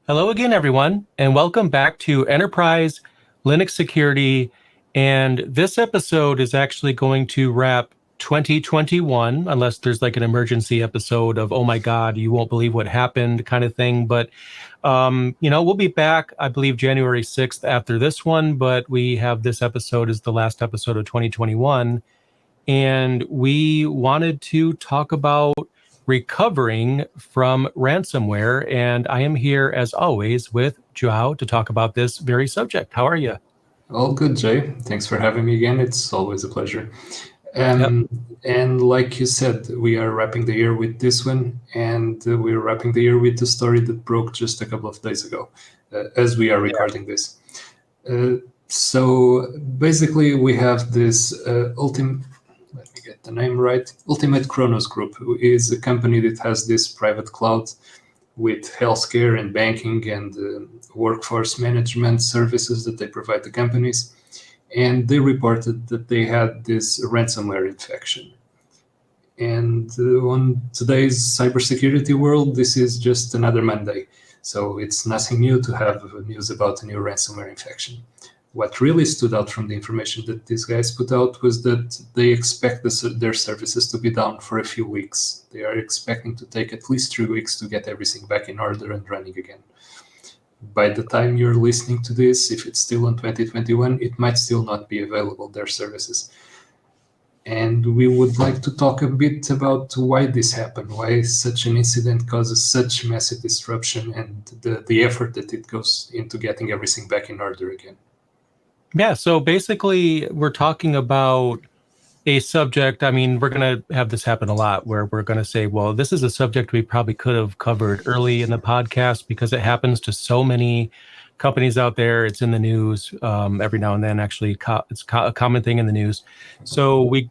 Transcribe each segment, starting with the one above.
Hello again, everyone, and welcome back to Enterprise Linux Security. And this episode is actually going to wrap 2021, unless there's like an emergency episode of, oh my God, you won't believe what happened kind of thing. But, we'll be back, I believe, January 6th after this one. But we have this episode as the last episode of 2021. And we wanted to talk about recovering from ransomware. And I am here, as always, with Joao to talk about this very subject. How are you? All good, Jay. Thanks for having me again. It's always a pleasure. Yep. And like you said, we are wrapping the year with this one, and we're wrapping the year with the story that broke just a couple of days ago, as we are recording this. So basically, we have this let me get the name right, Ultimate Kronos Group, who is a company that has this private cloud with healthcare and banking and workforce management services that they provide to companies. And they reported that they had this ransomware infection. And on today's cybersecurity world, this is just another Monday. So it's nothing new to have news about a new ransomware infection. What really stood out from the information that these guys put out was that they expect their services to be down for a few weeks. They are expecting to take at least 3 weeks to get everything back in order and running again. By the time you're listening to this, if it's still in 2021, it might still not be available, their services. And we would like to talk a bit about why this happened, why such an incident causes such massive disruption, and the effort that it goes into getting everything back in order again. Yeah, so basically, we're talking about a subject. I mean, we're going to have this happen a lot where we're going to say, well, this is a subject we probably could have covered early in the podcast because it happens to so many companies out there. It's in the news every now and then. Actually, it's a common thing in the news. So we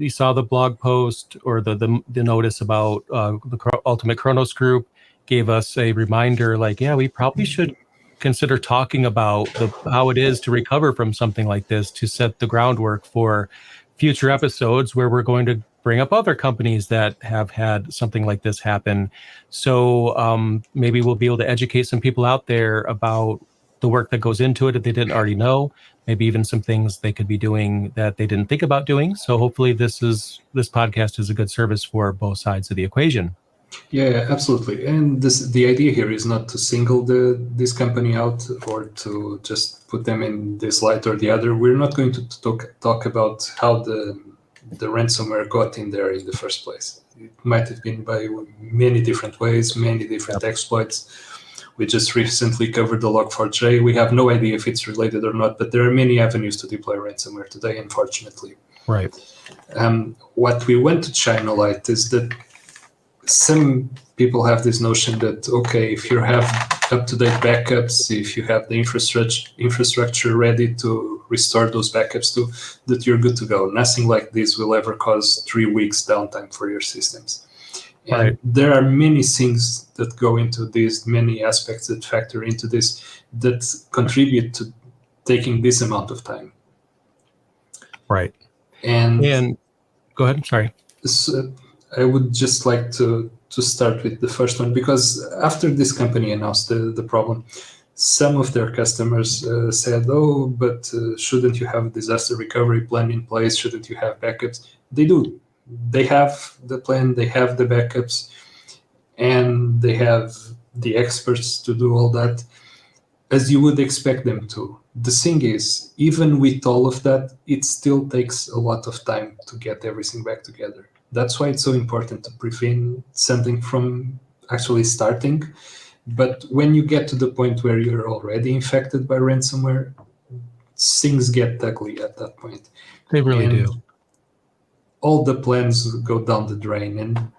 saw the blog post or the notice about the Ultimate Kronos Group gave us a reminder like, yeah, we probably should consider talking about how it is to recover from something like this to set the groundwork for future episodes where we're going to bring up other companies that have had something like this happen. So maybe we'll be able to educate some people out there about the work that goes into it if they didn't already know, maybe even some things they could be doing that they didn't think about doing. So hopefully this podcast is a good service for both sides of the equation. Yeah, absolutely. And the idea here is not to single this company out or to just put them in this light or the other. We're not going to talk about how the ransomware got in there in the first place. It might have been by many different ways, many different exploits. We just recently covered the Log4j. We have no idea if it's related or not, but there are many avenues to deploy ransomware today, unfortunately. Right. What we want to shine a light is that some people have this notion that, okay, if you have up-to-date backups, if you have the infrastructure ready to restore those backups to, that you're good to go. Nothing like this will ever cause 3 weeks downtime for your systems. And right. There are many things that go into this, many aspects that factor into this that contribute to taking this amount of time. Right. And go ahead. Sorry. So I would just like to start with the first one, because after this company announced the problem, some of their customers said, oh, but shouldn't you have a disaster recovery plan in place? Shouldn't you have backups? They do. They have the plan, they have the backups, and they have the experts to do all that, as you would expect them to. The thing is, even with all of that, it still takes a lot of time to get everything back together. That's why it's so important to prevent something from actually starting. But when you get to the point where you're already infected by ransomware, things get ugly at that point. They really do. All the plans go down the drain. And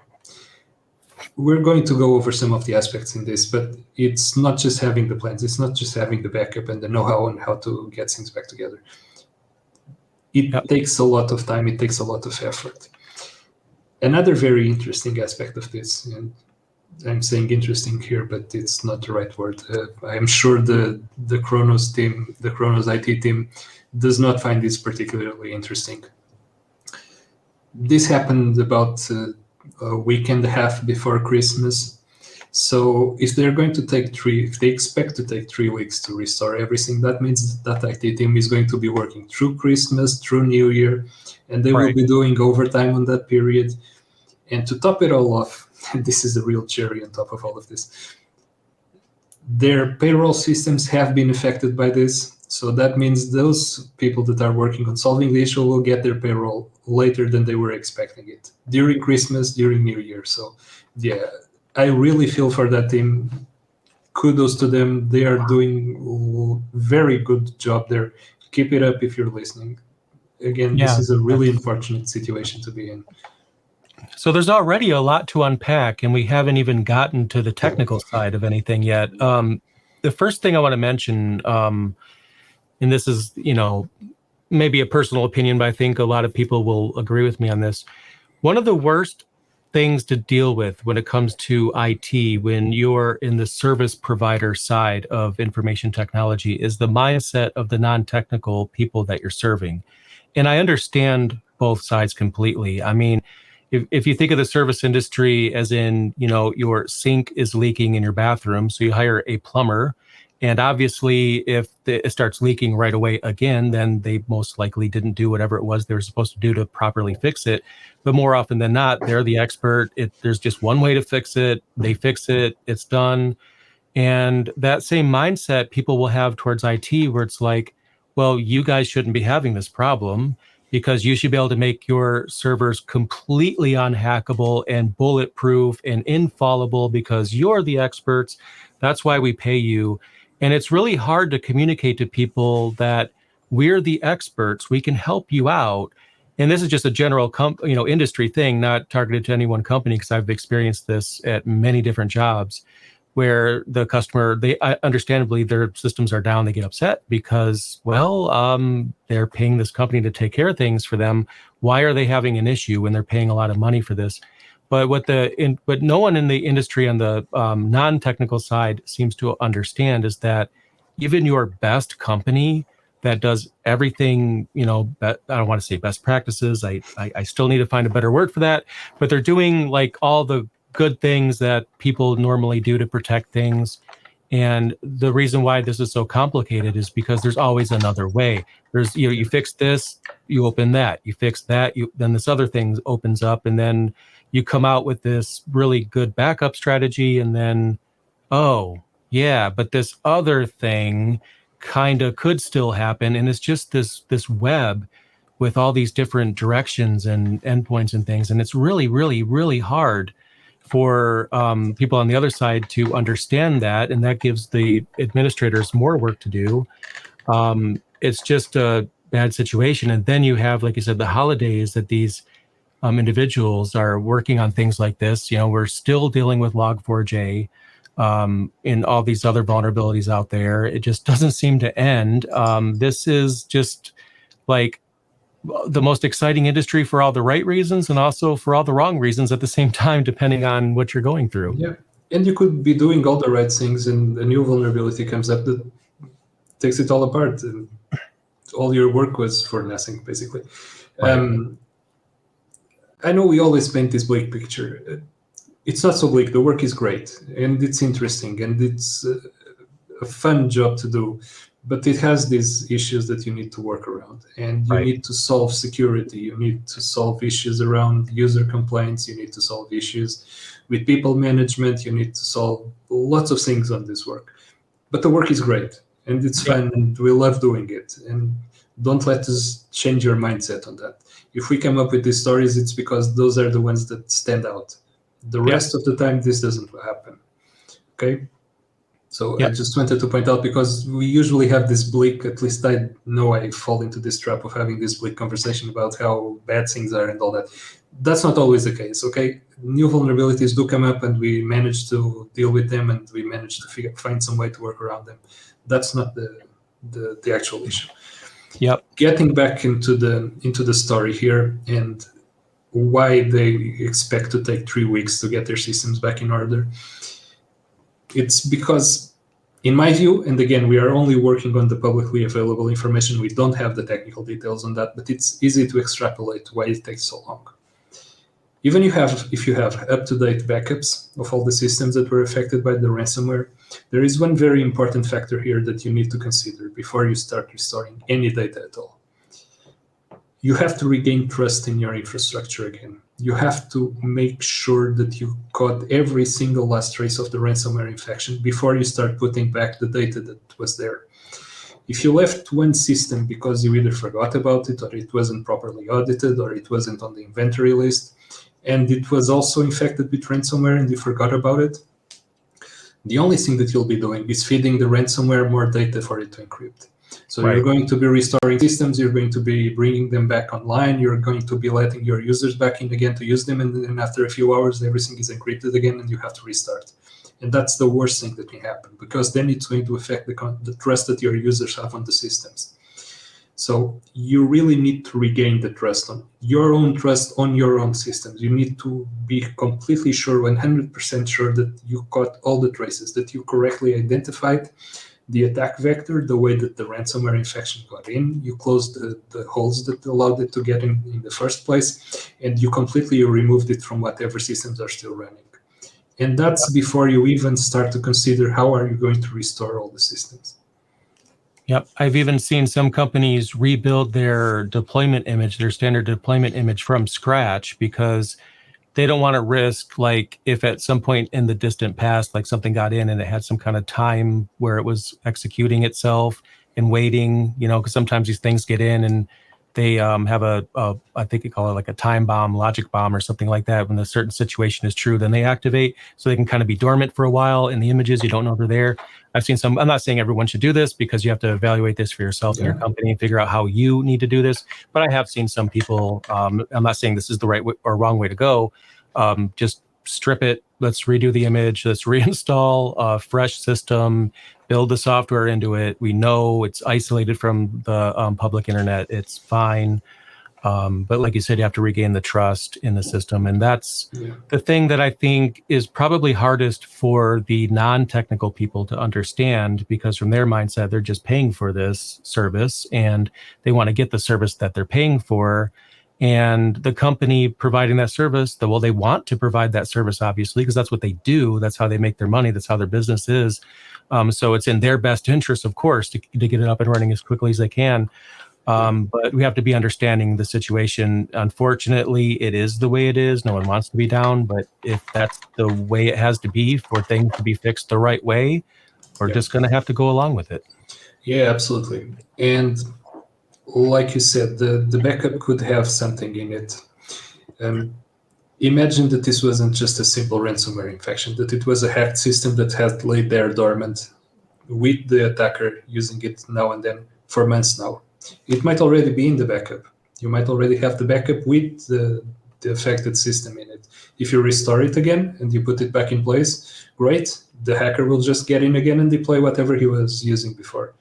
we're going to go over some of the aspects in this, but it's not just having the plans. It's not just having the backup and the know-how on how to get things back together. It takes a lot of time. It takes a lot of effort. Another very interesting aspect of this, and I'm saying interesting here, but it's not the right word. I'm sure the Kronos team, the Kronos IT team, does not find this particularly interesting. This happened about a week and a half before Christmas, So if they're going to take if they expect to take 3 weeks to restore everything, that means that IT team is going to be working through Christmas, through New Year, and they will be doing overtime on that period. And to top it all off, and this is the real cherry on top of all of this, their payroll systems have been affected by this. So that means those people that are working on solving the issue will get their payroll later than they were expecting it, during Christmas, during New Year. So yeah, I really feel for that team. Kudos to them. They are doing very good job there. Keep it up if you're listening. Again, this is a really unfortunate situation to be in. So there's already a lot to unpack, and we haven't even gotten to the technical side of anything yet. The first thing I want to mention, and this is, maybe a personal opinion, but I think a lot of people will agree with me on this. One of the worst things to deal with when it comes to IT, when you're in the service provider side of information technology, is the mindset of the non-technical people that you're serving. And I understand both sides completely. I mean, if you think of the service industry as in, your sink is leaking in your bathroom, so you hire a plumber, and obviously if it starts leaking right away again, then they most likely didn't do whatever it was they were supposed to do to properly fix it. But more often than not, they're the expert. There's just one way to fix it. They fix it. It's done. And that same mindset people will have towards IT, where it's like, well, you guys shouldn't be having this problem because you should be able to make your servers completely unhackable and bulletproof and infallible because you're the experts. That's why we pay you. And it's really hard to communicate to people that we're the experts. We can help you out. And this is just a general industry thing, not targeted to any one company, because I've experienced this at many different jobs, where the customer, understandably, their systems are down, they get upset because, they're paying this company to take care of things for them. Why are they having an issue when they're paying a lot of money for this? But what no one in the industry on the non-technical side seems to understand is that even your best company that does everything, I don't want to say best practices. I still need to find a better word for that, but they're doing like all the good things that people normally do to protect things. And the reason why this is so complicated is because there's always another way. There's, you fix this, you open that, you fix that, then this other thing opens up, and then you come out with this really good backup strategy, and then, oh yeah, but this other thing kind of could still happen. And it's just this web with all these different directions and endpoints and things. And it's really, really, really hard for people on the other side to understand that, and that gives the administrators more work to do. It's just a bad situation. And then you have, like you said, the holidays that these individuals are working on things like this. We're still dealing with Log4j and all these other vulnerabilities out there. It just doesn't seem to end. This is just like the most exciting industry for all the right reasons and also for all the wrong reasons at the same time, depending on what you're going through. Yeah, and you could be doing all the right things, and a new vulnerability comes up that takes it all apart, and all your work was for nothing, basically. Right. I know we always paint this bleak picture. It's not so bleak. The work is great, and it's interesting, and it's a fun job to do. But it has these issues that you need to work around, and you need to solve security. You need to solve issues around user complaints. You need to solve issues with people management. You need to solve lots of things on this work. But the work is great, and it's fun, and we love doing it. And don't let us change your mindset on that. If we come up with these stories, it's because those are the ones that stand out. The rest of the time, this doesn't happen. Okay? So I just wanted to point out, because we usually have this bleak, at least I know I fall into this trap of having this bleak conversation about how bad things are and all that. That's not always the case, okay? New vulnerabilities do come up, and we manage to deal with them, and we manage to find some way to work around them. That's not the actual issue. Yep. Getting back into the story here and why they expect to take 3 weeks to get their systems back in order. It's because, in my view, and again, we are only working on the publicly available information. We don't have the technical details on that, but it's easy to extrapolate why it takes so long. Even if you have up-to-date backups of all the systems that were affected by the ransomware, there is one very important factor here that you need to consider before you start restoring any data at all. You have to regain trust in your infrastructure again. You have to make sure that you caught every single last trace of the ransomware infection before you start putting back the data that was there. If you left one system because you either forgot about it, or it wasn't properly audited, or it wasn't on the inventory list, and it was also infected with ransomware and you forgot about it, the only thing that you'll be doing is feeding the ransomware more data for it to encrypt. So Right. You're going to be restoring systems, you're going to be bringing them back online, you're going to be letting your users back in again to use them, and then after a few hours, everything is encrypted again and you have to restart. And that's the worst thing that can happen, because then it's going to affect the trust that your users have on the systems. So you really need to regain the trust on your own systems. You need to be completely sure, 100% sure, that you caught all the traces, that you correctly identified the attack vector, the way that the ransomware infection got in, you closed the holes that allowed it to get in the first place, and you completely removed it from whatever systems are still running. And that's before you even start to consider how are you going to restore all the systems. Yep. I've even seen some companies rebuild their deployment image, their standard deployment image from scratch, because they don't want to risk, like, if at some point in the distant past, like something got in and it had some kind of time where it was executing itself and waiting, because sometimes these things get in and they have I think you call it like a time bomb, logic bomb or something like that. When a certain situation is true, then they activate, so they can kind of be dormant for a while in the images. You don't know they're there. I've seen some. I'm not saying everyone should do this, because you have to evaluate this for yourself and your company and figure out how you need to do this. But I have seen some people, I'm not saying this is the right way or wrong way to go, just strip it, let's redo the image, let's reinstall a fresh system, build the software into it. We know it's isolated from the public internet, it's fine. But like you said, you have to regain the trust in the system. And that's the thing that I think is probably hardest for the non-technical people to understand, because from their mindset, they're just paying for this service and they want to get the service that they're paying for. And the company providing that service, they want to provide that service, obviously, because that's what they do. That's how they make their money. That's how their business is. So it's in their best interest, of course, to get it up and running as quickly as they can. But we have to be understanding the situation. Unfortunately, it is the way it is. No one wants to be down, but if that's the way it has to be for things to be fixed the right way, we're just going to have to go along with it. Yeah, absolutely. And like you said, the backup could have something in it. Imagine that this wasn't just a simple ransomware infection, that it was a hacked system that had laid there dormant with the attacker using it now and then for months now. It might already be in the backup. You might already have the backup with the affected system in it. If you restore it again and you put it back in place, great. The hacker will just get in again and deploy whatever he was using before.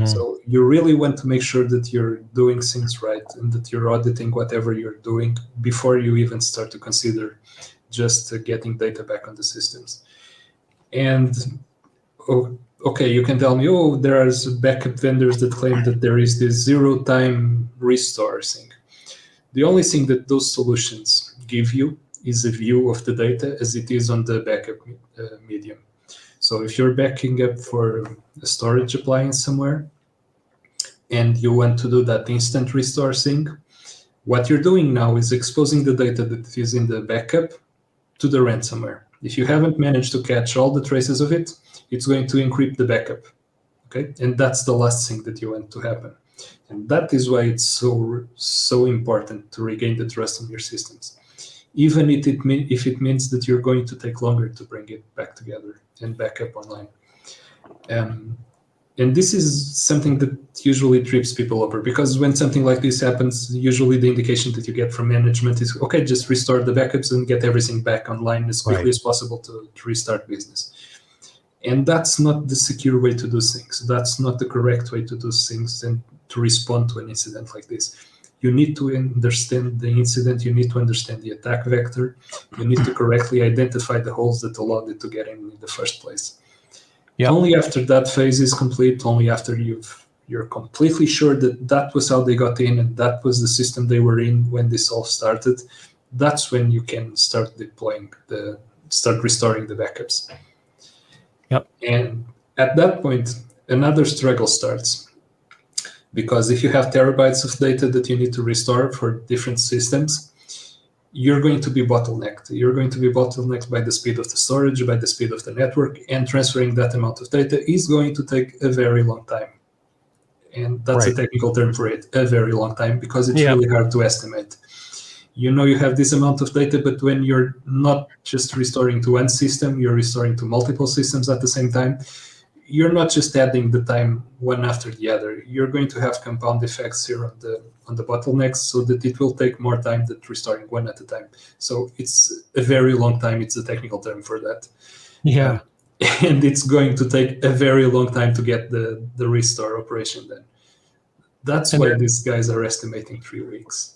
So you really want to make sure that you're doing things right and that you're auditing whatever you're doing before you even start to consider just getting data back on the systems. And okay, you can tell me, there are backup vendors that claim that there is this zero-time restore thing. The only thing that those solutions give you is a view of the data as it is on the backup medium. So if you're backing up for a storage appliance somewhere and you want to do that instant restore thing, what you're doing now is exposing the data that is in the backup to the ransomware. If you haven't managed to catch all the traces of it, it's going to encrypt the backup. Okay, and that's the last thing that you want to happen. And that is why it's so important to regain the trust in your systems, even if it means that you're going to take longer to bring it back together and back up online. And this is something that usually trips people over, because when something like this happens, usually the indication that you get from management is, okay, just restore the backups and get everything back online as quickly as possible to restart business. And that's not the secure way to do things. That's not the correct way to do things and to respond to an incident like this. You need to understand the incident. You need to understand the attack vector. You need to correctly identify the holes that allowed it to get in the first place. Yep. Only after that phase is complete, only after you're completely sure that that was how they got in and that was the system they were in when this all started, that's when you can start restoring the backups. Yep. And at that point, another struggle starts, because if you have terabytes of data that you need to restore for different systems, you're going to be bottlenecked. You're going to be bottlenecked by the speed of the storage, by the speed of the network, and transferring that amount of data is going to take a very long time. And that's a technical term for it, a very long time, because it's really hard to estimate. You know, you have this amount of data, but when you're not just restoring to one system, you're restoring to multiple systems at the same time, you're not just adding the time one after the other. You're going to have compound effects here on the bottlenecks, so that it will take more time than restoring one at a time. So it's a very long time. It's a technical term for that. Yeah. And it's going to take a very long time to get the restore operation done. That's why these guys are estimating 3 weeks.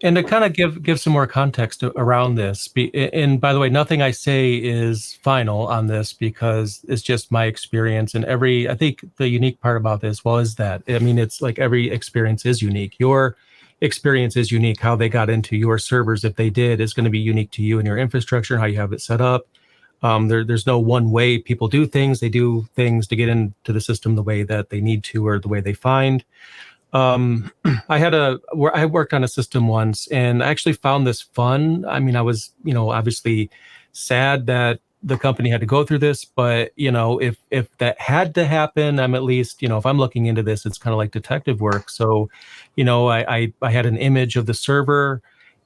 And to kind of give some more context around this, and by the way, nothing I say is final on this, because it's just my experience. And I think the unique part about this, is that, I mean, it's like every experience is unique. Your experience is unique. How they got into your servers, if they did, is going to be unique to you and your infrastructure, how you have it set up. There's no one way people do things. They do things to get into the system the way that they need to, or the way they find. I worked on a system once, and I actually found this fun. I mean, I was, obviously sad that the company had to go through this, but if that had to happen, I'm at least, if I'm looking into this, it's kind of like detective work. So, I had an image of the server,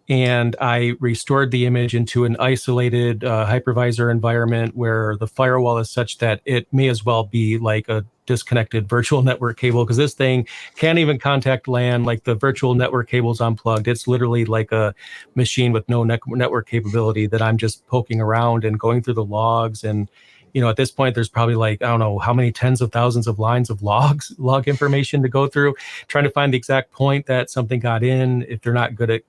and I restored the image into an isolated hypervisor environment where the firewall is such that it may as well be like a disconnected virtual network cable, because this thing can't even contact LAN. Like, the virtual network cable's unplugged. It's literally like a machine with no network capability that I'm just poking around and going through the logs. And at this point, there's probably like, I don't know how many tens of thousands of lines of log information to go through, trying to find the exact point that something got in. If they're not good at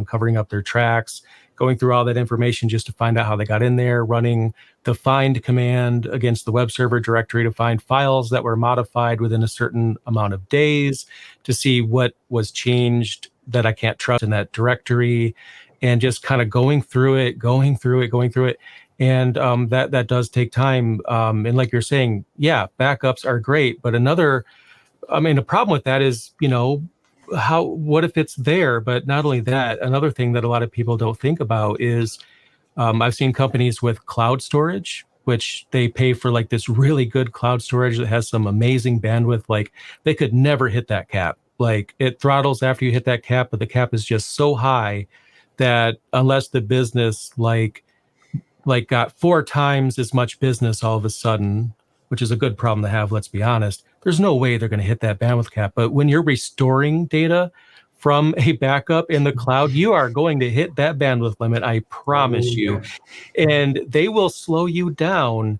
covering up their tracks, going through all that information just to find out how they got in there, running the find command against the web server directory to find files that were modified within a certain amount of days, to see what was changed that I can't trust in that directory, and just kind of going through it. And that does take time. And like you're saying, yeah, backups are great, but a problem with that is, what if it's there? But not only that, another thing that a lot of people don't think about is, I've seen companies with cloud storage, which they pay for like this really good cloud storage that has some amazing bandwidth. Like, they could never hit that cap. Like, it throttles after you hit that cap, but the cap is just so high that unless the business like got 4 times as much business all of a sudden, which is a good problem to have, let's be honest, there's no way they're going to hit that bandwidth cap. But when you're restoring data from a backup in the cloud, you are going to hit that bandwidth limit, I promise you. And they will slow you down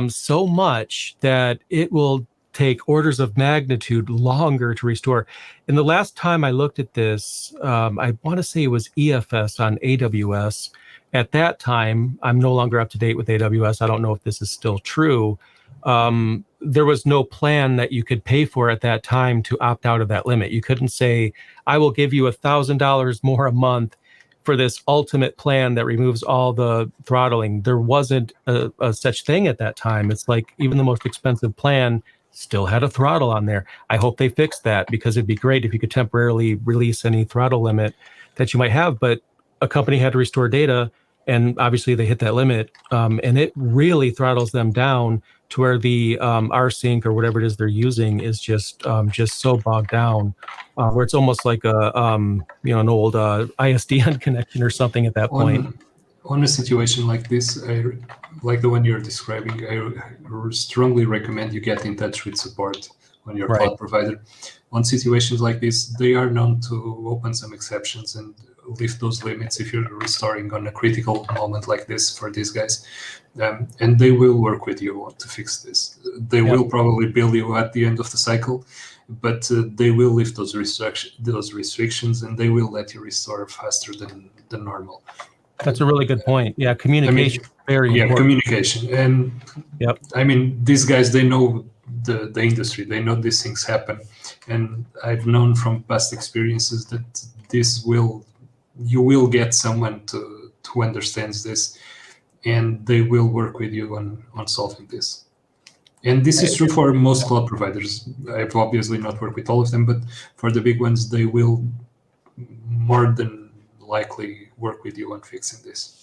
so much that it will take orders of magnitude longer to restore. And the last time I looked at this, I want to say it was EFS on AWS. At that time, I'm no longer up to date with AWS. I don't know if this is still true. There was no plan that you could pay for at that time to opt out of that limit. You couldn't say, I will give you $1,000 more a month for this ultimate plan that removes all the throttling. There wasn't a such thing at that time. It's like, even the most expensive plan still had a throttle on there. I hope they fixed that, because it'd be great if you could temporarily release any throttle limit that you might have. But a company had to restore data, and obviously they hit that limit, and it really throttles them down to where the rsync or whatever it is they're using is just so bogged down, where it's almost like an old ISDN connection or something at that point. On a situation like this, like the one you're describing, I strongly recommend you get in touch with support on your cloud provider. On situations like this, they are known to open some exceptions and lift those limits if you're restoring on a critical moment like this for these guys. And they will work with you to fix this. They will probably bill you at the end of the cycle, but they will lift those restrictions, and they will let you restore faster than normal. That's a really good point. Yeah, communication, very important. Communication. And I mean, these guys, they know the industry. They know these things happen. And I've known from past experiences that this will you will get someone who understands this, and they will work with you on solving this. And this is true for most cloud providers. I've obviously not worked with all of them, but for the big ones, they will more than likely work with you on fixing this.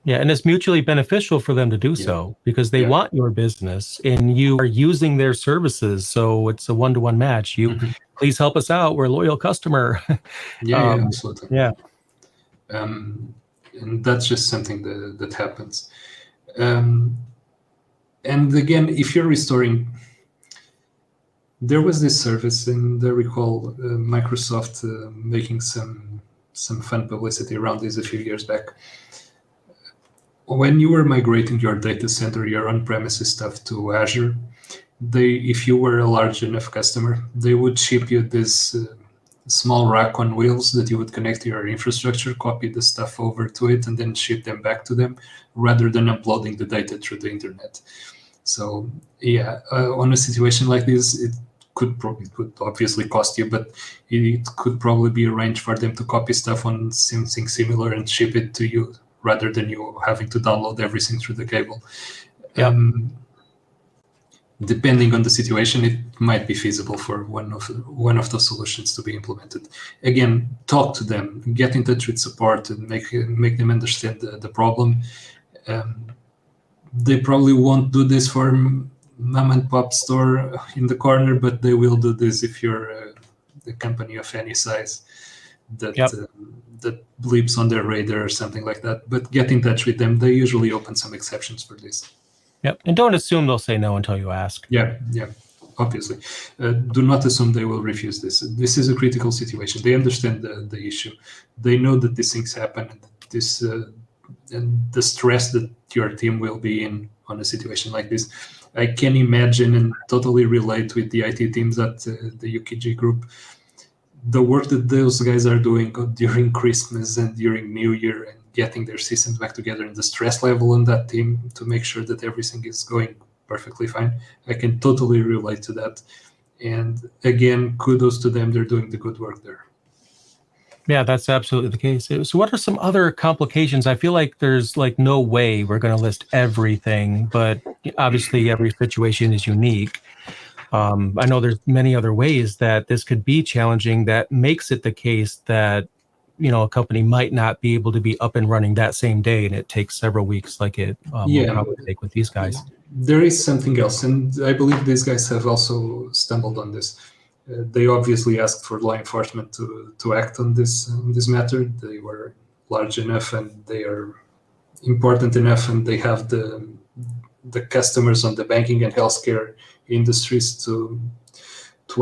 Yeah, and it's mutually beneficial for them to do so because they want your business and you are using their services. So it's a one-to-one match. You please help us out. We're a loyal customer. Absolutely. Yeah. And that's just something that happens. And again, if you're restoring, there was this service, and I recall Microsoft making some fun publicity around this a few years back. When you were migrating your data center, your on-premises stuff to Azure, if you were a large enough customer, they would ship you this small rack on wheels that you would connect to your infrastructure, copy the stuff over to it, and then ship them back to them, rather than uploading the data through the internet. So on a situation like this, it would obviously cost you, but it could probably be arranged for them to copy stuff on something similar and ship it to you, rather than you having to download everything through the cable. Depending on the situation, it might be feasible for one of those solutions to be implemented. Again, talk to them, get in touch with support, and make them understand the problem. They probably won't do this for mom and pop store in the corner, but they will do this if you're a company of any size that bleeps on their radar or something like that. But get in touch with them. They usually open some exceptions for this. Yep. And don't assume they'll say no until you ask. Yeah, obviously. Do not assume they will refuse this. This is a critical situation. They understand the issue. They know that these things happen, and the stress that your team will be in on a situation like this. I can imagine and totally relate with the IT teams at the UKG group. The work that those guys are doing during Christmas and during New Year and getting their systems back together, and the stress level on that team to make sure that everything is going perfectly fine. I can totally relate to that. And again, kudos to them. They're doing the good work there. Yeah, that's absolutely the case. So what are some other complications? I feel like there's no way we're going to list everything, but obviously every situation is unique. I know there's many other ways that this could be challenging that makes it the case that, a company might not be able to be up and running that same day, and it takes several weeks like it will probably take with these guys. There is something else, and I believe these guys have also stumbled on this. They obviously asked for law enforcement to act on this matter. They were large enough, and they are important enough, and they have the customers on the banking and healthcare industries to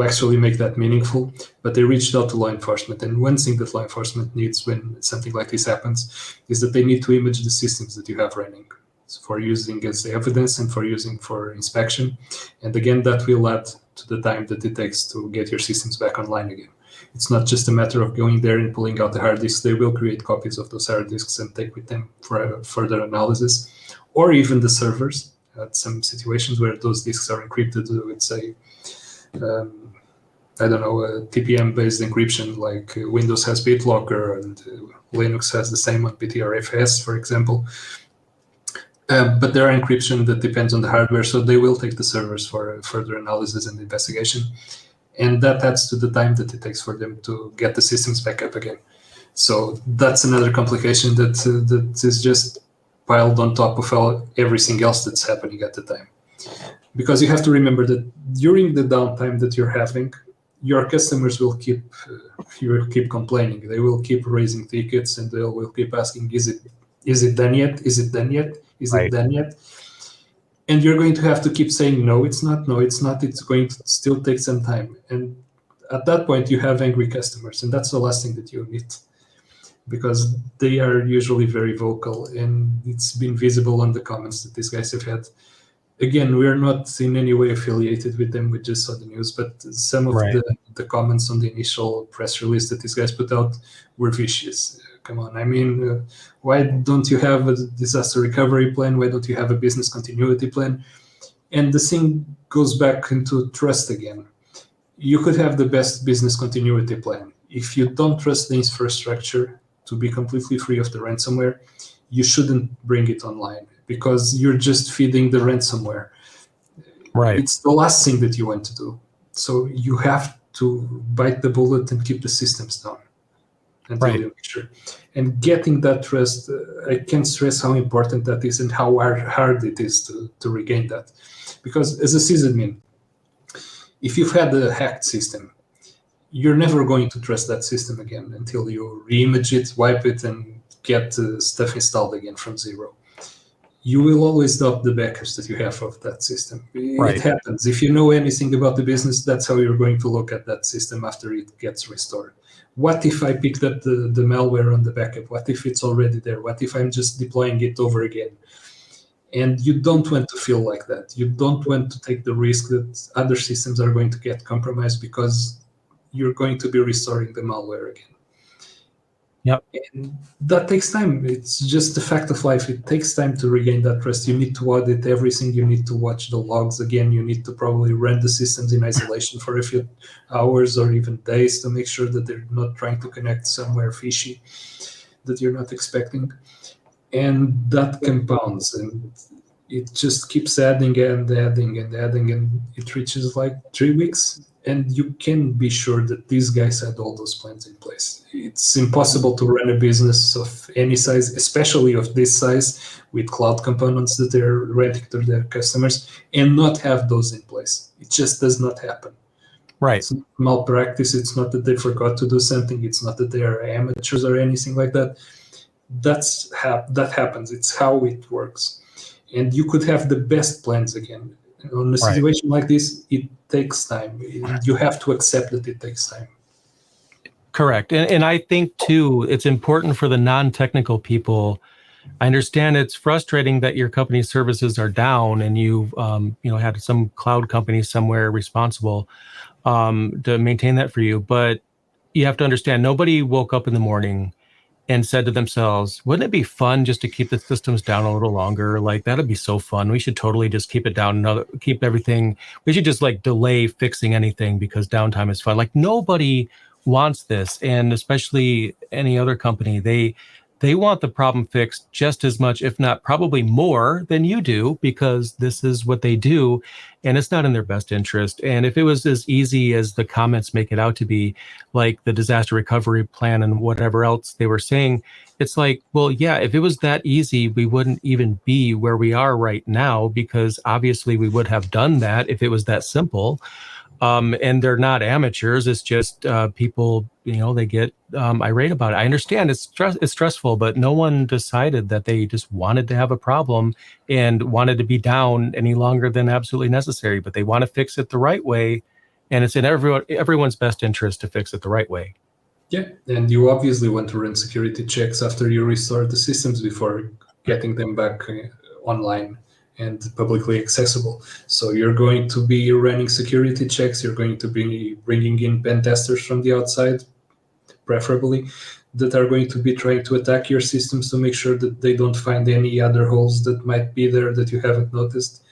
actually make that meaningful. But they reached out to law enforcement, and one thing that law enforcement needs when something like this happens is that they need to image the systems that you have running for using as evidence and for using for inspection. And again, that will add to the time that it takes to get your systems back online again. It's not just a matter of going there and pulling out the hard disks. They will create copies of those hard disks and take with them for further analysis, or even the servers. At some situations where those disks are encrypted with, say, a TPM-based encryption, like Windows has BitLocker and Linux has the same on BTRFS, for example. But there are encryption that depends on the hardware, so they will take the servers for further analysis and investigation. And that adds to the time that it takes for them to get the systems back up again. So that's another complication that is just piled on top of everything else that's happening at the time. Because you have to remember that during the downtime that you're having, your customers will keep complaining. They will keep raising tickets, and they will keep asking, is it done yet? Is it done yet? Is it done yet? And you're going to have to keep saying, no, it's not. No, it's not. It's going to still take some time. And at that point, you have angry customers. And that's the last thing that you need, because they are usually very vocal. And it's been visible on the comments that these guys have had. Again, we are not in any way affiliated with them. We just saw the news. But some of the comments on the initial press release that these guys put out were vicious. Come on, I mean, why don't you have a disaster recovery plan? Why don't you have a business continuity plan? And the thing goes back into trust again. You could have the best business continuity plan. If you don't trust the infrastructure, to be completely free of the ransomware, you shouldn't bring it online because you're just feeding the ransomware. Right. It's the last thing that you want to do. So you have to bite the bullet and keep the systems down until Right. you make sure. And getting that trust, I can't stress how important that is and how hard it is to regain that. Because as a sysadmin, if you've had a hacked system, you're never going to trust that system again until you reimage it, wipe it, and get stuff installed again from zero. You will always doubt the backups that you have of that system. Right. It happens. If you know anything about the business, that's how you're going to look at that system after it gets restored. What if I picked up the malware on the backup? What if it's already there? What if I'm just deploying it over again? And you don't want to feel like that. You don't want to take the risk that other systems are going to get compromised because you're going to be restoring the malware again. Yep. And that takes time. It's just a fact of life. It takes time to regain that trust. You need to audit everything. You need to watch the logs again. You need to probably run the systems in isolation for a few hours or even days to make sure that they're not trying to connect somewhere fishy that you're not expecting. And that compounds, and it just keeps adding and adding and adding, and it reaches like 3 weeks. And you can be sure that these guys had all those plans in place. It's impossible to run a business of any size, especially of this size, with cloud components that they're renting to their customers, and not have those in place. It just does not happen. Right. It's not malpractice. It's not that they forgot to do something. It's not that they are amateurs or anything like that. That happens. It's how it works. And you could have the best plans again. On a situation like this, it takes time. You have to accept that it takes time. Correct. And I think, too, it's important for the non-technical people. I understand it's frustrating that your company's services are down and you've had some cloud company somewhere responsible to maintain that for you. But you have to understand, nobody woke up in the morning and said to themselves, wouldn't it be fun just to keep the systems down a little longer? Like, that'd be so fun. We should totally just keep it down, keep everything. We should just like delay fixing anything because downtime is fun. Like, nobody wants this. And especially any other company, they want the problem fixed just as much, if not probably more than you do, because this is what they do and it's not in their best interest. And if it was as easy as the comments make it out to be, like the disaster recovery plan and whatever else they were saying, it's like, well, yeah, if it was that easy, we wouldn't even be where we are right now, because obviously we would have done that if it was that simple. And they're not amateurs. It's just people, they get irate about it. I understand it's stressful, but no one decided that they just wanted to have a problem and wanted to be down any longer than absolutely necessary. But they want to fix it the right way, and it's in everyone's best interest to fix it the right way. Yeah, and you obviously want to run security checks after you restore the systems before getting them back online and publicly accessible. So you're going to be running security checks. You're going to be bringing in pen testers from the outside, preferably, that are going to be trying to attack your systems to make sure that they don't find any other holes that might be there that you haven't noticed.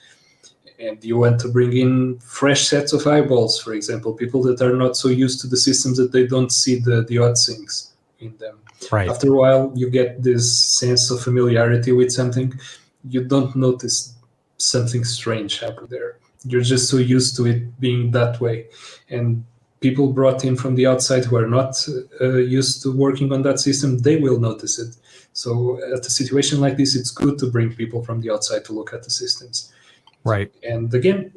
And you want to bring in fresh sets of eyeballs, for example, people that are not so used to the systems that they don't see the odd things in them. Right. After a while, you get this sense of familiarity with something. You don't notice something strange happened there. You're just so used to it being that way. And people brought in from the outside who are not used to working on that system, they will notice it. So at a situation like this, it's good to bring people from the outside to look at the systems. Right. And again,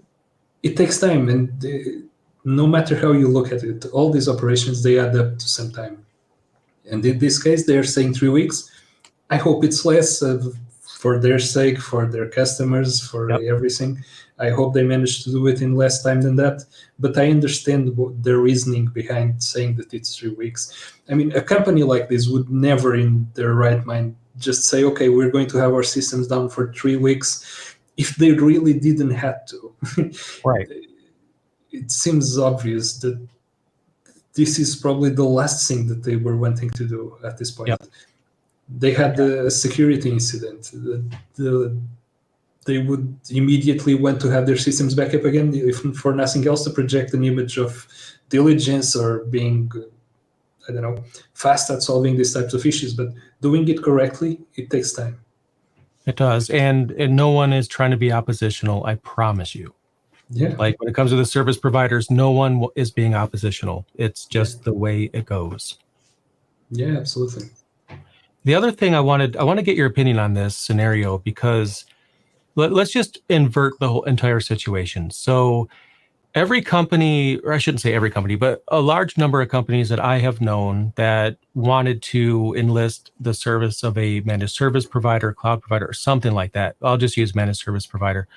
it takes time. And no matter how you look at it, all these operations, they add up to some time. And in this case, they're saying 3 weeks. I hope it's less for their sake, for their customers, for everything. I hope they manage to do it in less time than that. But I understand the reasoning behind saying that it's 3 weeks. I mean, a company like this would never in their right mind just say, okay, we're going to have our systems down for 3 weeks if they really didn't have to. Right. It seems obvious that this is probably the last thing that they were wanting to do at this point. Yep. They had a security incident. They would immediately want to have their systems back up again, if for nothing else, to project an image of diligence or being I don't know, fast at solving these types of issues, but doing it correctly, it takes time. It does. And no one is trying to be oppositional, I promise you. Yeah. Like when it comes to the service providers, no one is being oppositional. It's just the way it goes. Yeah, absolutely. The other thing I want to get your opinion on this scenario, because let's just invert the whole entire situation. So every company, or I shouldn't say every company, but a large number of companies that I have known that wanted to enlist the service of a managed service provider, cloud provider, or something like that. I'll just use managed service provider.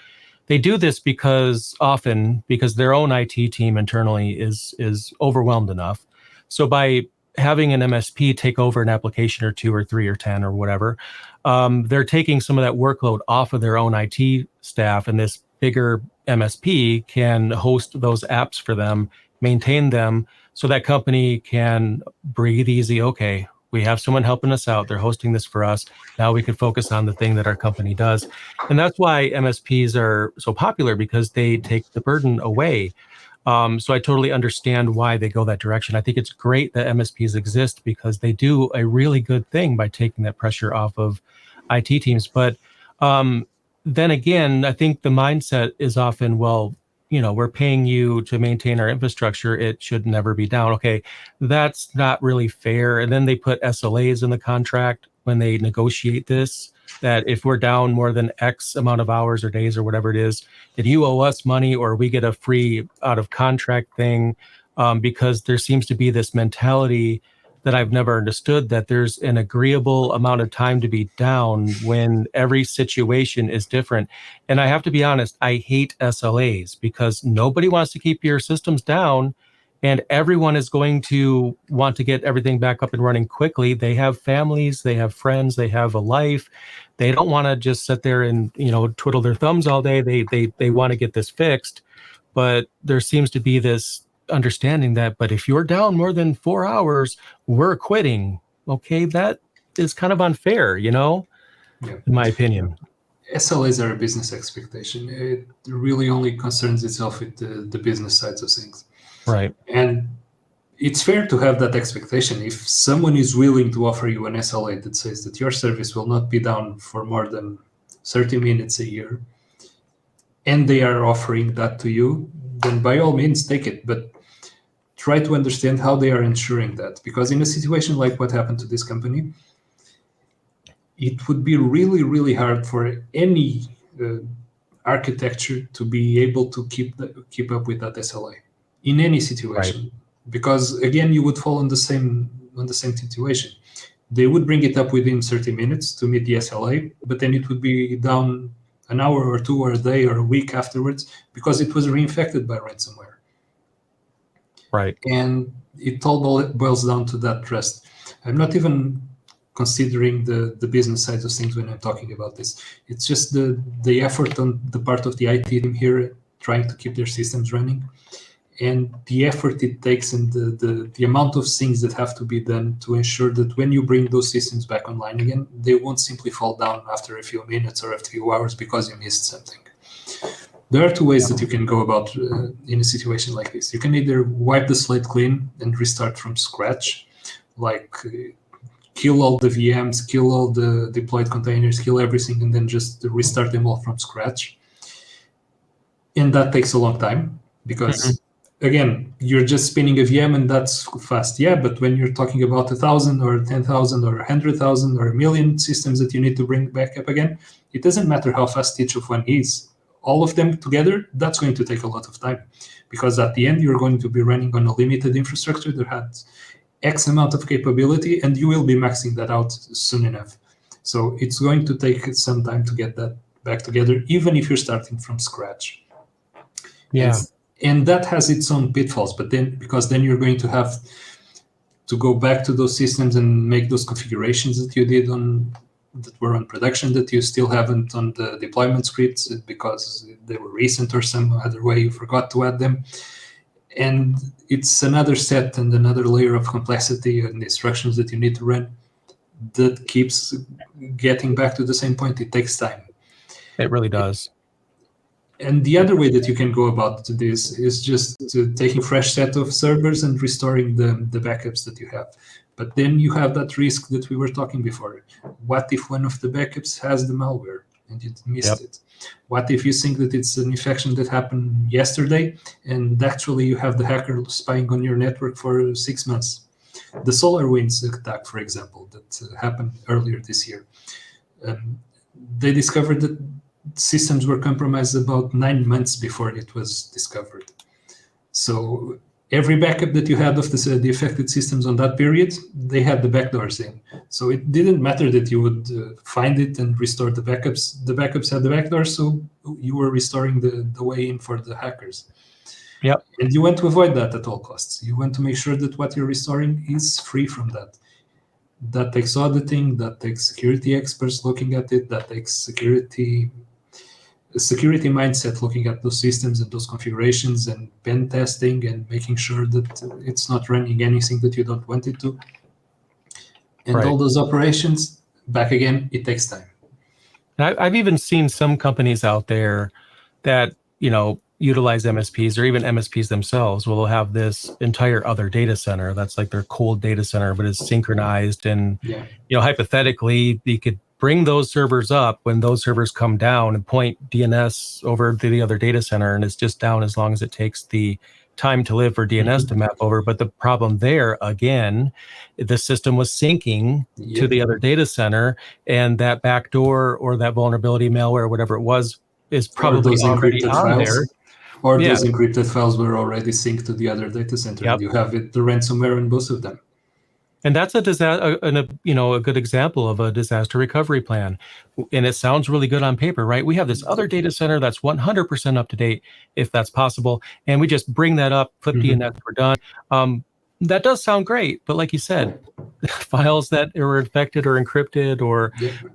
They do this because their own IT team internally is overwhelmed enough. So by having an MSP take over an application or two or three or 10 or whatever, they're taking some of that workload off of their own IT staff, and this bigger MSP can host those apps for them, maintain them, so that company can breathe easy. Okay, we have someone helping us out. They're hosting this for us. Now we can focus on the thing that our company does. And that's why MSPs are so popular, because they take the burden away. So I totally understand why they go that direction. I think it's great that MSPs exist because they do a really good thing by taking that pressure off of IT teams. But then again, I think the mindset is often, well, we're paying you to maintain our infrastructure. It should never be down. Okay, that's not really fair. And then they put SLAs in the contract when they negotiate this, that if we're down more than X amount of hours or days or whatever it is, that you owe us money or we get a free out of contract thing, because there seems to be this mentality that I've never understood, that there's an agreeable amount of time to be down when every situation is different. And I have to be honest, I hate SLAs because nobody wants to keep your systems down, and everyone is going to want to get everything back up and running quickly. They have families, they have friends, they have a life. They don't want to just sit there and, twiddle their thumbs all day. They want to get this fixed. But there seems to be this understanding that, but if you're down more than 4 hours, we're quitting. Okay, that is kind of unfair, in my opinion. SLAs are a business expectation. It really only concerns itself with the business sides of things. Right. And it's fair to have that expectation. If someone is willing to offer you an SLA that says that your service will not be down for more than 30 minutes a year, and they are offering that to you, then by all means take it. But try to understand how they are ensuring that. Because in a situation like what happened to this company, it would be really, really hard for any architecture to be able to keep up with that SLA in any situation. Right. Because again, you would fall on the same situation. They would bring it up within 30 minutes to meet the SLA, but then it would be down an hour or two or a day or a week afterwards because it was reinfected by ransomware. Right. And it all boils down to that trust. I'm not even considering the business side of things when I'm talking about this. It's just the effort on the part of the IT team here trying to keep their systems running, and the effort it takes and the amount of things that have to be done to ensure that when you bring those systems back online again, they won't simply fall down after a few minutes or a few hours because you missed something. There are two ways that you can go about in a situation like this. You can either wipe the slate clean and restart from scratch, like kill all the VMs, kill all the deployed containers, kill everything, and then just restart them all from scratch. And that takes a long time because, again, you're just spinning a VM and that's fast. Yeah, but when you're talking about 1,000 or 10,000 or 100,000 or 1,000,000 systems that you need to bring back up again, it doesn't matter how fast each of one is. All of them together, that's going to take a lot of time because at the end, you're going to be running on a limited infrastructure that has X amount of capability, and you will be maxing that out soon enough. So it's going to take some time to get that back together, even if you're starting from scratch. Yeah. And that has its own pitfalls, but then because then you're going to have to go back to those systems and make those configurations that you did that were on production that you still haven't on the deployment scripts because they were recent or some other way you forgot to add them. And it's another set and another layer of complexity and instructions that you need to run that keeps getting back to the same point. It takes time. It really does. And the other way that you can go about this is just taking fresh set of servers and restoring the backups that you have. But then you have that risk that we were talking before. What if one of the backups has the malware and you missed it? What if you think that it's an infection that happened yesterday and actually you have the hacker spying on your network for 6 months? The SolarWinds attack, for example, that happened earlier this year. They discovered that systems were compromised about 9 months before it was discovered. So every backup that you had of the affected systems on that period, they had the backdoors in. So it didn't matter that you would find it and restore the backups. The backups had the backdoors, so you were restoring the way in for the hackers. Yep. And you want to avoid that at all costs. You want to make sure that what you're restoring is free from that. That takes auditing, that takes security experts looking at it, that takes security mindset looking at those systems and those configurations and pen testing and making sure that it's not running anything that you don't want it to. And all those operations, back again, it takes time. I've even seen some companies out there that, utilize MSPs, or even MSPs themselves will have this entire other data center that's like their cold data center, but it's synchronized. And, hypothetically, you could bring those servers up when those servers come down and point DNS over to the other data center, and it's just down as long as it takes the time to live for DNS to map over. But the problem there, again, the system was syncing to the other data center, and that backdoor or that vulnerability malware, whatever it was, is probably already on there. Or those encrypted files were already synced to the other data center, and you have the ransomware in both of them. And that's a disaster, a good example of a disaster recovery plan. And it sounds really good on paper, right? We have this other data center that's 100% up to date, if that's possible, and we just bring that up, flip DNS, we're done. That does sound great, but like you said, files that are infected or encrypted or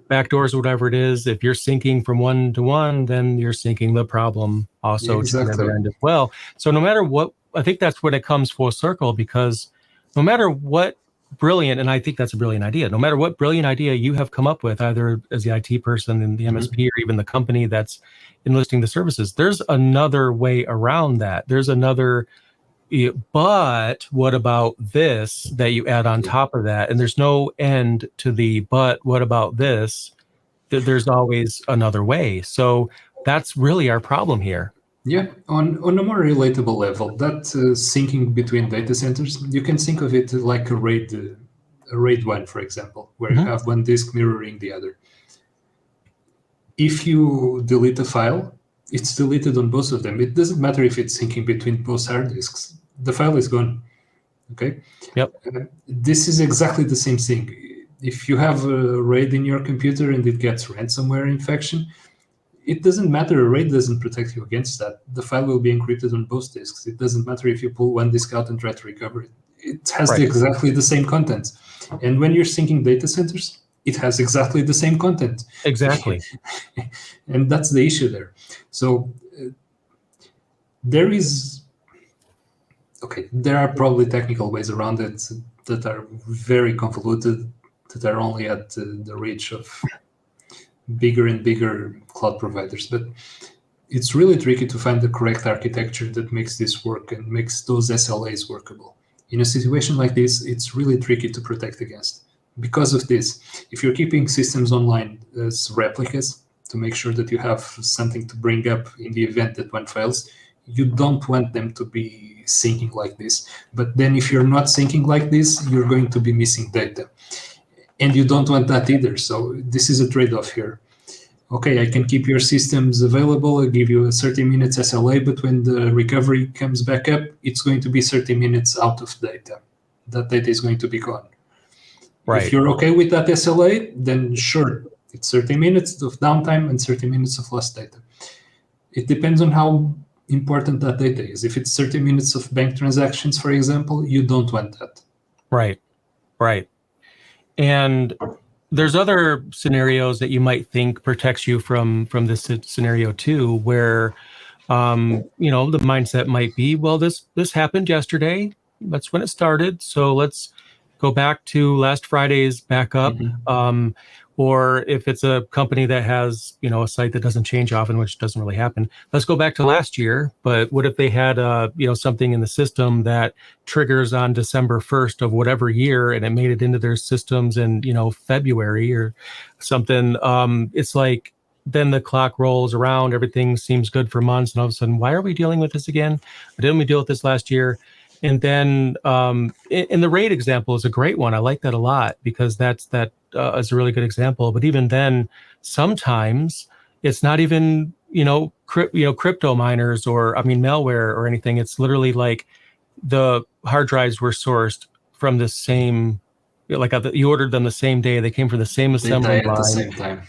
backdoors or whatever it is, if you're syncing from one to one, then you're syncing the problem also to the other end as well. So no matter what, I think that's when it comes full circle, because no matter what brilliant, and I think that's a brilliant idea, no matter what brilliant idea you have come up with, either as the IT person in the MSP or even the company that's enlisting the services, there's another way around that. There's another, but what about this that you add on top of that? And there's no end to the, but what about this? There's always another way. So that's really our problem here. Yeah, on a more relatable level, that syncing between data centers, you can think of it like a RAID 1, for example, where you have one disk mirroring the other. If you delete a file, it's deleted on both of them. It doesn't matter if it's syncing between both hard disks. The file is gone. Okay? Yep. This is exactly the same thing. If you have a RAID in your computer and it gets ransomware infection, it doesn't matter. A RAID doesn't protect you against that. The file will be encrypted on both disks. It doesn't matter if you pull one disk out and try to recover it. It has exactly the same content. And when you're syncing data centers, it has exactly the same content. Exactly. And that's the issue there. So there are probably technical ways around it that are very convoluted, that are only at the reach of bigger and bigger cloud providers. But it's really tricky to find the correct architecture that makes this work and makes those SLAs workable. In a situation like this, it's really tricky to protect against. Because of this, if you're keeping systems online as replicas to make sure that you have something to bring up in the event that one fails, you don't want them to be syncing like this. But then if you're not syncing like this, you're going to be missing data. And you don't want that either. So this is a trade-off here. Okay, I can keep your systems available, I'll give you a 30 minutes SLA, but when the recovery comes back up, it's going to be 30 minutes out of data. That data is going to be gone. Right. If you're okay with that SLA, then sure, it's 30 minutes of downtime and 30 minutes of lost data. It depends on how important that data is. If it's 30 minutes of bank transactions, for example, you don't want that. Right, right. And there's other scenarios that you might think protects you from this scenario too, where, the mindset might be, well, this happened yesterday. That's when it started. So let's go back to last Friday's backup. or if it's a company that has, a site that doesn't change often, which doesn't really happen. Let's go back to last year. But what if they had, something in the system that triggers on December 1st of whatever year, and it made it into their systems in, February or something? It's like, then the clock rolls around, everything seems good for months, and all of a sudden, why are we dealing with this again? Didn't we deal with this last year? And then, in the RAID example is a great one. I like that a lot because that is a really good example. But even then, sometimes it's not even crypto miners or malware or anything. It's literally like the hard drives were sourced from the same, like you ordered them the same day. They came from the same assembly They die at the line. same time.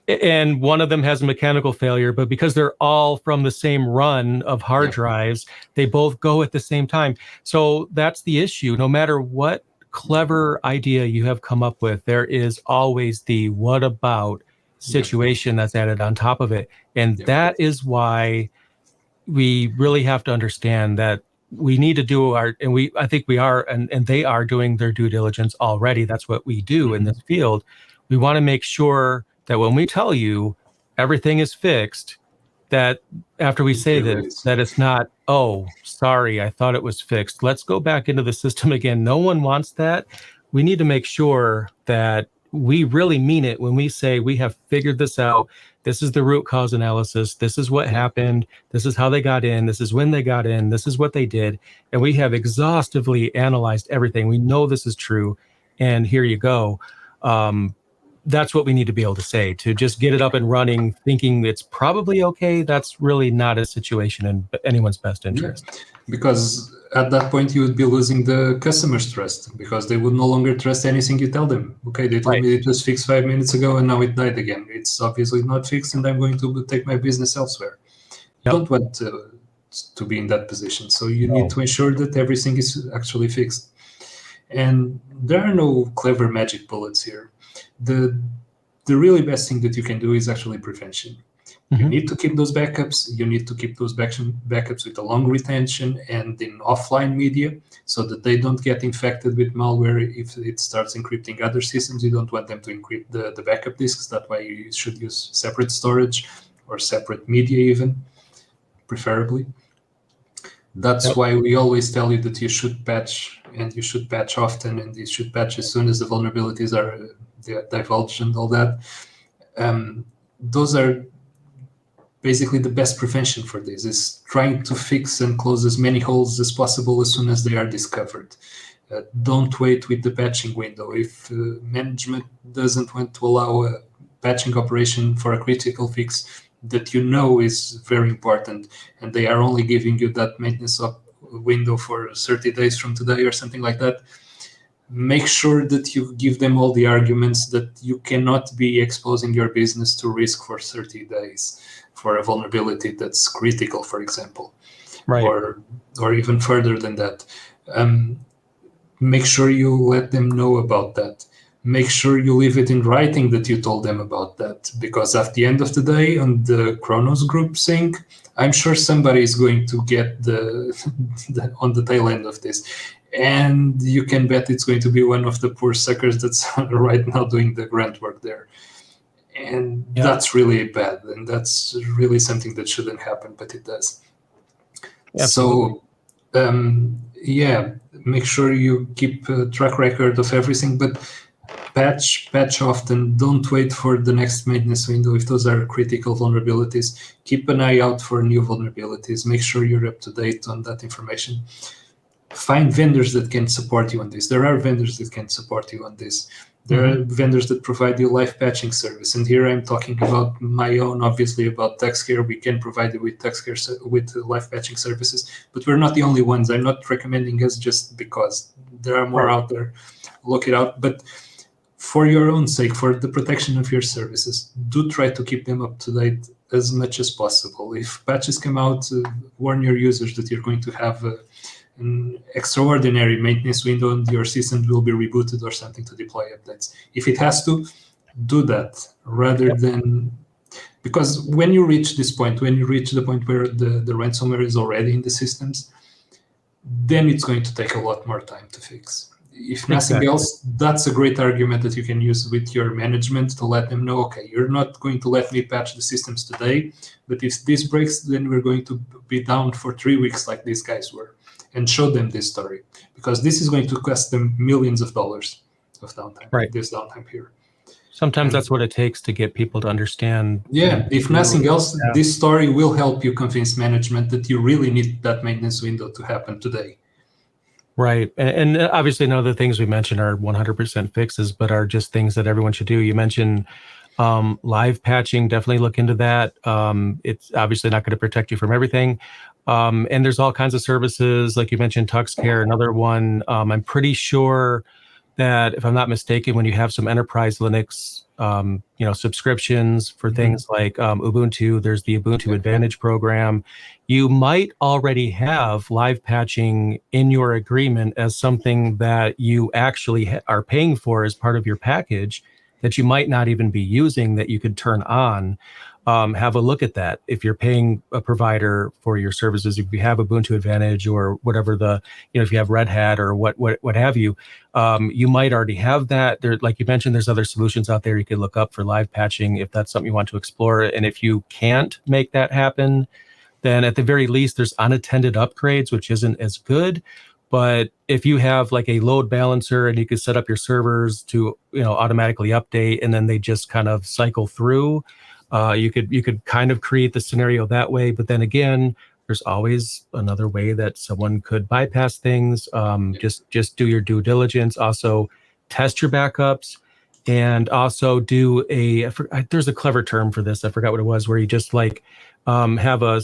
And one of them has a mechanical failure, but because they're all from the same run of hard drives, they both go at the same time. So that's the issue. No matter what clever idea you have come up with, there is always the what about situation that's added on top of it. And that is why we really have to understand that we need to do I think we are, and they are doing their due diligence already. That's what we do in this field. We want to make sure that when we tell you everything is fixed, that after we say this, that it's not, oh, sorry, I thought it was fixed. Let's go back into the system again. No one wants that. We need to make sure that we really mean it when we say we have figured this out. This is the root cause analysis. This is what happened. This is how they got in. This is when they got in. This is what they did. And we have exhaustively analyzed everything. We know this is true. And here you go. That's what we need to be able to say. To just get it up and running thinking it's probably okay, that's really not a situation in anyone's best interest. Yeah. Because at that point you would be losing the customer's trust, because they would no longer trust anything you tell them. Okay, they told me it was fixed 5 minutes ago and now it died again. It's obviously not fixed and I'm going to take my business elsewhere. You don't want to be in that position. So you need to ensure that everything is actually fixed. And there are no clever magic bullets here. The really best thing that you can do is actually prevention. You need to keep those backups. You need to keep those backups with a long retention and in offline media so that they don't get infected with malware if it starts encrypting other systems. You don't want them to encrypt the backup disks. That's why you should use separate storage or separate media even, preferably. That's why we always tell you that you should patch, and you should patch often, and you should patch as soon as the vulnerabilities are divulged and all that. Those are basically the best prevention for this, is trying to fix and close as many holes as possible as soon as they are discovered. Don't wait with the patching window. If management doesn't want to allow a patching operation for a critical fix that you know is very important, and they are only giving you that maintenance window for 30 days from today or something like that, make sure that you give them all the arguments that you cannot be exposing your business to risk for 30 days for a vulnerability that's critical, for example, or even further than that. Make sure you let them know about that. Make sure you leave it in writing that you told them about that, because at the end of the day, on the Kronos group sync, I'm sure somebody is going to get on the tail end of this. And you can bet it's going to be one of the poor suckers that's right now doing the grunt work there. And that's really bad. And that's really something that shouldn't happen, but it does. Absolutely. So, make sure you keep a track record of everything, but patch often. Don't wait for the next maintenance window. If those are critical vulnerabilities, keep an eye out for new vulnerabilities. Make sure you're up to date on that information. Find vendors that can support you on this. There are vendors that can support you on this. There are vendors that provide you live patching service. And here I'm talking about my own, obviously, about TuxCare. We can provide you with TuxCare, with live patching services, but we're not the only ones. I'm not recommending us just because there are more out there. Look it out. But for your own sake, for the protection of your services, do try to keep them up to date as much as possible. If patches come out, warn your users that you're going to have an extraordinary maintenance window and your system will be rebooted or something to deploy updates. If it has to, do that rather than, because when you reach this point, when you reach the point where the ransomware is already in the systems, then it's going to take a lot more time to fix. if nothing else, that's a great argument that you can use with your management to let them know, okay, you're not going to let me patch the systems today, but if this breaks, then we're going to be down for 3 weeks like these guys were, and show them this story, because this is going to cost them millions of dollars of downtime, this downtime here. Sometimes that's what it takes to get people to understand. Yeah, if nothing else, this story will help you convince management that you really need that maintenance window to happen today. Right. And obviously none of the things we mentioned are 100% fixes, but are just things that everyone should do. You mentioned live patching, definitely look into that. It's obviously not going to protect you from everything. And there's all kinds of services, like you mentioned, TuxCare, another one. I'm pretty sure that, if I'm not mistaken, when you have some enterprise Linux, subscriptions for things like Ubuntu, there's the Ubuntu Advantage program. You might already have live patching in your agreement as something that you actually are paying for as part of your package that you might not even be using, that you could turn on. Have a look at that. If you're paying a provider for your services, if you have Ubuntu Advantage or whatever if you have Red Hat or what have you, you might already have that. There, like you mentioned, there's other solutions out there you could look up for live patching if that's something you want to explore. And if you can't make that happen, then at the very least, there's unattended upgrades, which isn't as good. But if you have like a load balancer and you could set up your servers to automatically update, and then they just kind of cycle through, you could kind of create the scenario that way. But then again, there's always another way that someone could bypass things. Just do your due diligence. Also, test your backups, and also do there's a clever term for this. I forgot what it was, where you just like have a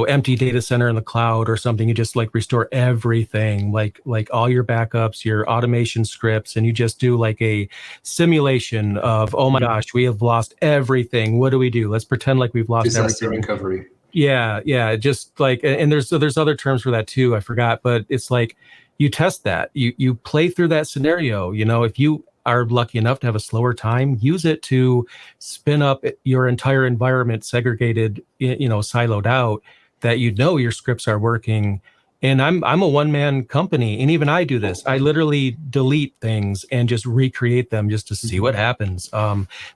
empty data center in the cloud or something. You just like restore everything, like all your backups, your automation scripts, and you just do like a simulation of, oh my gosh, we have lost everything. What do we do? Let's pretend like we've lost disaster everything. recovery. Yeah. Just like, and there's other terms for that too. I forgot, but it's like you test that. You play through that scenario. If you are lucky enough to have a slower time, use it to spin up your entire environment segregated, siloed out, that your scripts are working. And I'm a one-man company, and even I do this. I literally delete things and just recreate them just to see what happens.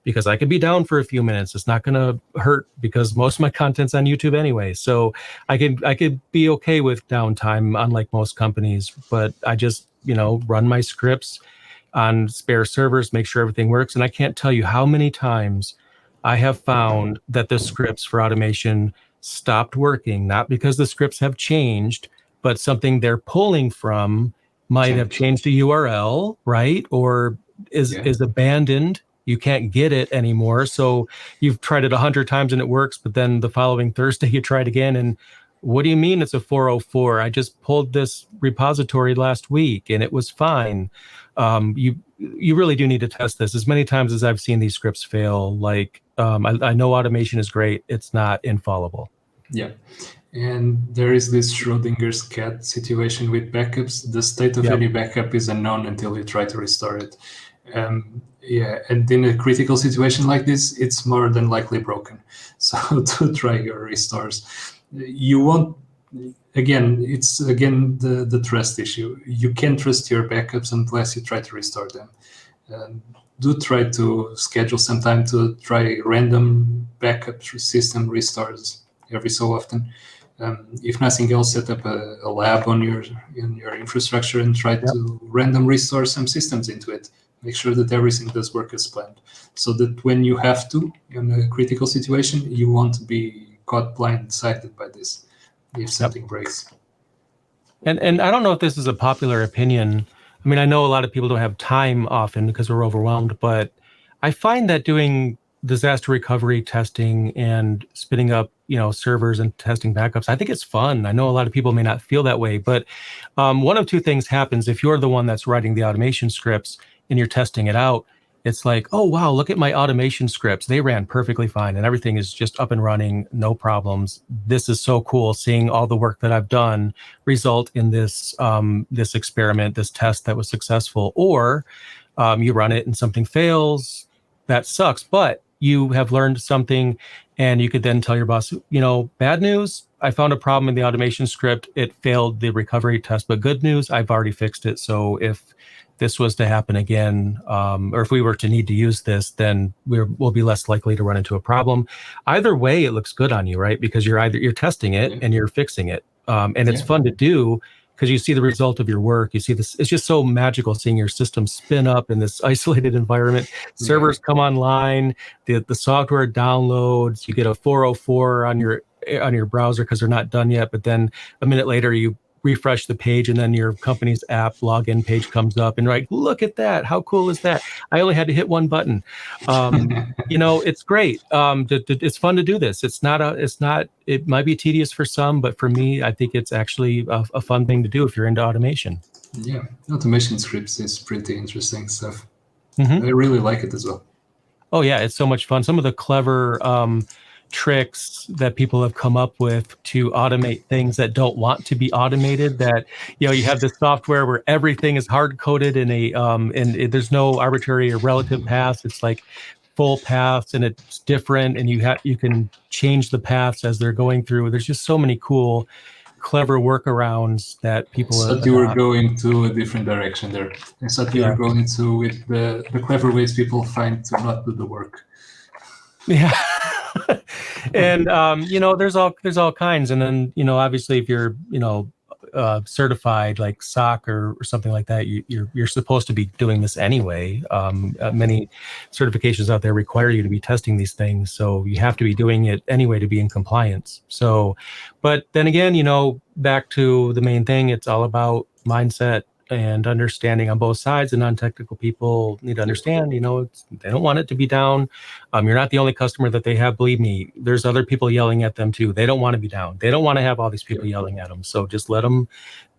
Because I could be down for a few minutes. It's not going to hurt because most of my content's on YouTube anyway. So I could be okay with downtime, unlike most companies. But I just run my scripts on spare servers, make sure everything works. And I can't tell you how many times I have found that the scripts for automation stopped working, not because the scripts have changed, but something they're pulling from might have changed the URL, right? Or is abandoned. You can't get it anymore. So you've tried it 100 times and it works, but then the following Thursday you try it again, and what do you mean it's a 404? I just pulled this repository last week and it was fine. You really do need to test this. As many times as I've seen these scripts fail, like I know automation is great. It's not infallible. Yeah. And there is this Schrodinger's cat situation with backups. The state of any backup is unknown until you try to restore it. And in a critical situation like this, it's more than likely broken. So to try your restores, you won't. It's the trust issue. You can't trust your backups unless you try to restore them. Do try to schedule some time to try random backup system restores every so often. If nothing else, set up a lab in your infrastructure and try to random restore some systems into it. Make sure that everything does work as planned, so that when you have to, in a critical situation, you won't be caught blindsided by this if something breaks. And I don't know if this is a popular opinion. I mean, I know a lot of people don't have time often because we're overwhelmed, but I find that doing disaster recovery testing and spinning up, servers and testing backups, I think it's fun. I know a lot of people may not feel that way, but one of two things happens if you're the one that's writing the automation scripts and you're testing it out. It's like, oh, wow, look at my automation scripts. They ran perfectly fine and everything is just up and running, no problems. This is so cool, seeing all the work that I've done result in this this experiment, this test that was successful. Or you run it and something fails. That sucks, but you have learned something And you could then tell your boss, bad news, I found a problem in the automation script. It failed the recovery test, but good news, I've already fixed it. So if this was to happen again, or if we were to need to use this, then we'll be less likely to run into a problem. Either way, it looks good on you, right? Because you're testing it and you're fixing it. And it's fun to do because you see the result of your work. You see this, it's just so magical seeing your system spin up in this isolated environment. Servers come online, the software downloads, you get a 404 on your browser because they're not done yet, but then a minute later you refresh the page and then your company's app login page comes up and like, look at that. How cool is that? I only had to hit one button. It's great. It's fun to do this. It might be tedious for some, but for me, I think it's actually a fun thing to do if you're into automation. Yeah. Automation scripts is pretty interesting stuff. I really like it as well. Oh yeah. It's so much fun. Some of the clever, tricks that people have come up with to automate things that don't want to be automated, that you have this software where everything is hard coded in there's no arbitrary or relative paths. It's like full paths and it's different, and you can change the paths as they're going through. There's just so many cool clever workarounds that people thought you were going to a different direction there. I thought you were going to with the clever ways people find to not do the work. Yeah. And there's all kinds, and then obviously if you're certified like SOC or something like that, you're supposed to be doing this anyway. Many certifications out there require you to be testing these things, so you have to be doing it anyway to be in compliance. So, but then again, back to the main thing, it's all about mindset and understanding on both sides. And non-technical people need to understand, they don't want it to be down. You're not the only customer that they have. Believe me, there's other people yelling at them too. They don't want to be down. They don't want to have all these people yelling at them. So just let them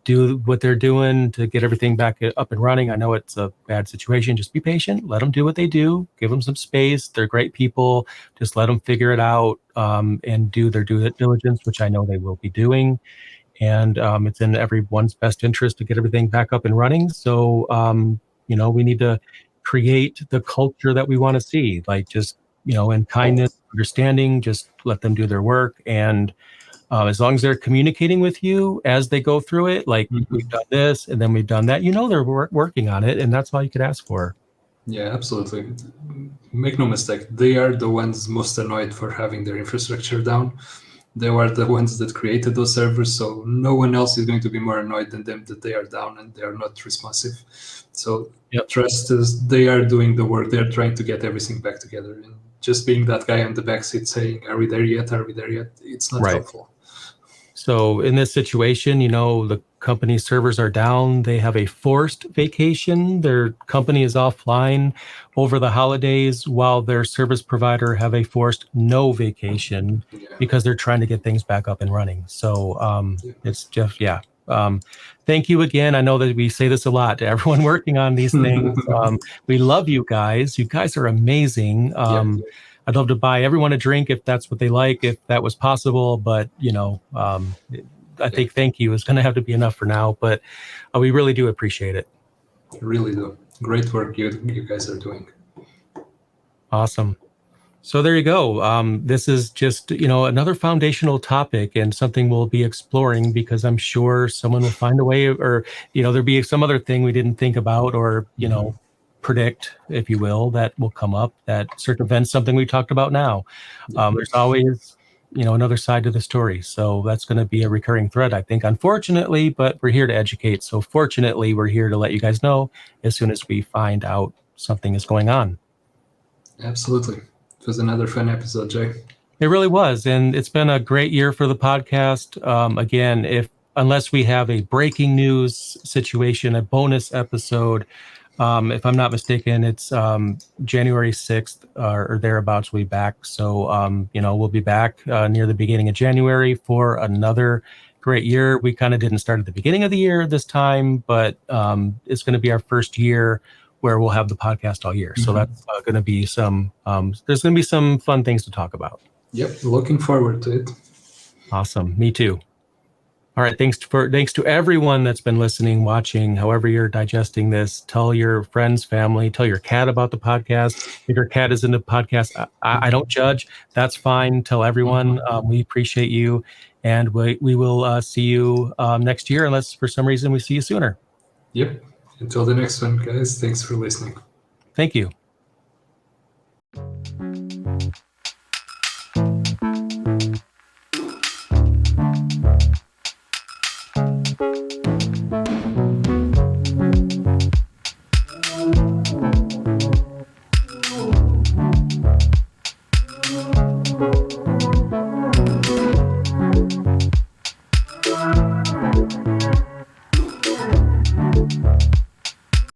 do what they're doing to get everything back up and running. I know it's a bad situation. Just be patient. Let them do what they do. Give them some space. They're great people. Just let them figure it out and do their due diligence, which I know they will be doing. And it's in everyone's best interest to get everything back up and running. So, we need to create the culture that we want to see, like just, in kindness, understanding, just let them do their work. And as long as they're communicating with you as they go through it, like we've done this and then we've done that, they're working on it. And that's all you could ask for. Yeah, absolutely. Make no mistake. They are the ones most annoyed for having their infrastructure down. They are the ones that created those servers, so no one else is going to be more annoyed than them that they are down and they are not responsive. So trust us, they are doing the work. They are trying to get everything back together. And just being that guy on the backseat saying, are we there yet? Are we there yet? It's not helpful. So in this situation, the company's servers are down. They have a forced vacation. Their company is offline over the holidays while their service provider have a forced no vacation because they're trying to get things back up and running. So it's just, thank you again. I know that we say this a lot to everyone working on these things. We love you guys. You guys are amazing. I'd love to buy everyone a drink if that's what they like, if that was possible. But, I think thank you is going to have to be enough for now. But we really do appreciate it. Really do. Great work you guys are doing. Awesome. So there you go. This is just, another foundational topic and something we'll be exploring because I'm sure someone will find a way or, there'll be some other thing we didn't think about or, predict, if you will, that will come up that circumvents something we talked about now. There's always, another side to the story. So that's going to be a recurring thread, I think, unfortunately, but we're here to educate. So fortunately, we're here to let you guys know as soon as we find out something is going on. Absolutely. It was another fun episode, Jay. It really was. And it's been a great year for the podcast. Again, unless we have a breaking news situation, a bonus episode, if I'm not mistaken, it's January 6th or thereabouts, we'll be back. So, we'll be back near the beginning of January for another great year. We kind of didn't start at the beginning of the year this time, but it's going to be our first year where we'll have the podcast all year. So that's going to be there's going to be some fun things to talk about. Yep. Looking forward to it. Awesome. Me too. All right. Thanks to everyone that's been listening, watching, however you're digesting this. Tell your friends, family, tell your cat about the podcast. If your cat is in the podcast, I don't judge. That's fine. Tell everyone. We appreciate you. And we will see you next year, unless for some reason we see you sooner. Yep. Until the next one, guys. Thanks for listening. Thank you.